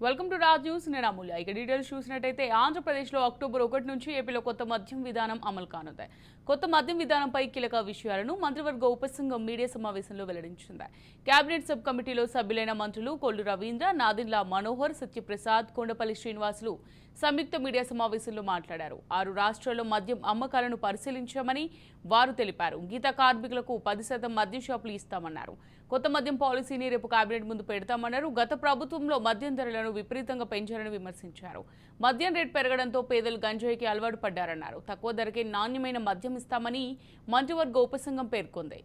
Welcome to Raj news. నేను అమూల్య. ఇక details చూసినట్టయితే ఆంధ్రప్రదేశ్లో అక్టోబర్ 1 నుంచి ఏపీలో కొత్త మద్యం విధానం అమలు కానుంది. కొత్త మద్యం విధానంపై కీలక విషయాలను మంత్రివర్గ ఉపసంఘం మీడియా సమావేశంలో వెల్లడించింది. కేబినెట్ సబ్ కమిటీలో సభ్యులైన మంత్రులు కొల్లు రవీంద్ర, నాదెండ్ల మనోహర్, సత్యప్రసాద్, కొండపల్లి శ్రీనివాసులు సంయుక్త మీడియా సమావేశంలో మాట్లాడారు. 6 రాష్ట్రాల్లో మద్యం అమ్మకాలను పరిశీలించామని వారు తెలిపారు. గీత కార్మికులకు 10% మద్యం షాపులు ఇస్తామన్నారు. కొత్త మద్యం పాలసీని రేపు కేబినెట్ ముందు పెడతామన్నారు. గత ప్రభుత్వంలో మద్యం ధరలను విపరీతంగా పెంచారని విమర్శించారు. మద్యం రేటు పెరగడంతో పేదలు గంజాయికి అలవాటు పడ్డారన్నారు. తక్కువ ధరకే నాణ్యమైన మద్యం ఇస్తామని మంత్రివర్గ ఉపసంఘం పేర్కొంది.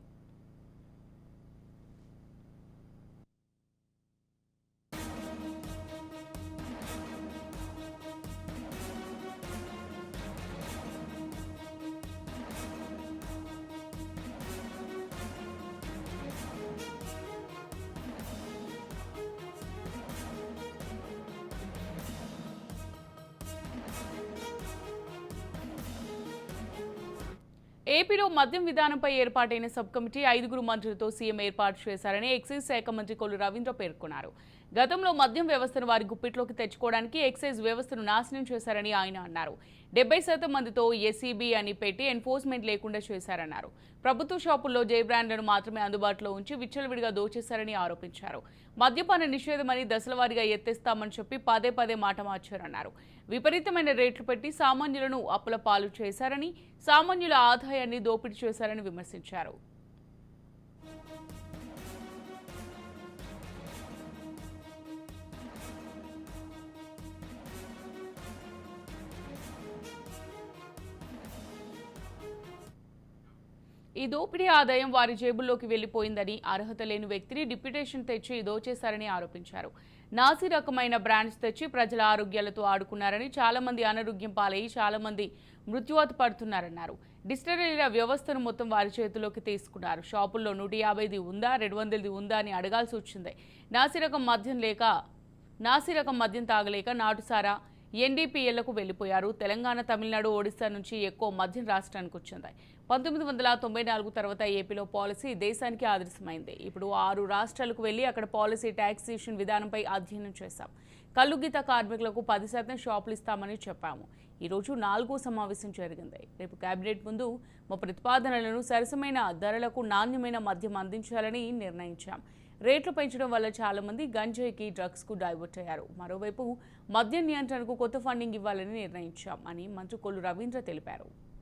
ఏపీలో మద్యం విధానంపై ఏర్పాటైన సబ్ కమిటీ 5 మంత్రులతో సీఎం ఏర్పాటు చేశారని ఎక్సైజ్ శాఖ మంత్రి కొల్లు రవీంద్ర పేర్కొన్నారు. గతంలో మద్యం వ్యవస్థను వారి గుప్పిట్లోకి తెచ్చుకోవడానికి ఎక్సైజ్ వ్యవస్థను నాశనం చేశారని ఆయన అన్నారు. 70% మందితో ఎస్ఈబీ అని పెట్టి ఎన్ఫోర్స్మెంట్ లేకుండా చేశారన్నారు. ప్రభుత్వ షాపుల్లో జై బ్రాండ్లను మాత్రమే అందుబాటులో ఉంచి విచ్చలవిడిగా దోచేశారని ఆరోపించారు. మద్యపాన నిషేధమని దశలవారీగా ఎత్తేస్తామని చెప్పి పదే మాట మార్చారన్నారు. విపరీతమైన రేట్లు పెట్టి సామాన్యులను అప్పుల పాలు చేశారని, సామాన్యుల ఆదాయాన్ని దోపిడీ చేశారని విమర్శించారు. ఈ దోపిడీ ఆదాయం వారి జేబుల్లోకి వెళ్లిపోయిందని, అర్హత లేని వ్యక్తిని డిప్యుటేషన్ తెచ్చి దోచేశారని ఆరోపించారు. నాసి రకమైన బ్రాండ్స్ తెచ్చి ప్రజల ఆరోగ్యాలతో ఆడుకున్నారని, చాలా మంది అనారోగ్యం పాలయ్యి చాలా మంది మృత్యువాత పడుతున్నారన్నారు. డిస్టిలరీల వ్యవస్థను మొత్తం వారి చేతుల్లోకి తీసుకున్నారు. షాపుల్లో 150ది ఉందా, 200ది ఉందా అని అడగాల్సి వచ్చింది. నాసిరకం మద్యం తాగలేక నాటుసారా ఎన్డీపీఎల్లకు వెళ్లిపోయారు. తెలంగాణ, తమిళనాడు, ఒడిశా నుంచి ఎక్కువ మద్యం రాష్ట్రానికి వచ్చింది. 1994 తర్వాత ఏపీలో పాలసీ దేశానికి ఆదర్శమైంది. ఇప్పుడు 6 రాష్ట్రాలకు వెళ్లి అక్కడ పాలసీ టాక్సేషన్ విధానంపై అధ్యయనం చేశాం. కల్లు గీత కార్మికులకు 10% షాపులు ఇస్తామని చెప్పాము. ఈరోజు 4వ సమావేశం జరిగింది. రేపు కేబినెట్ ముందు మా ప్రతిపాదనలను సరసమైన ధరలకు నాణ్యమైన మద్యం అందించాలని నిర్ణయించాం. రేట్లు పెంచడం వల్ల చాలా మంది గంజాయికి, డ్రగ్స్కు డైవర్ట్ అయ్యారు. మరోవైపు మద్యం నియంత్రణకు కొత్త ఫండింగ్ ఇవ్వాలని నిర్ణయించాం అని మంత్రి కొల్లు రవీంద్ర తెలిపారు.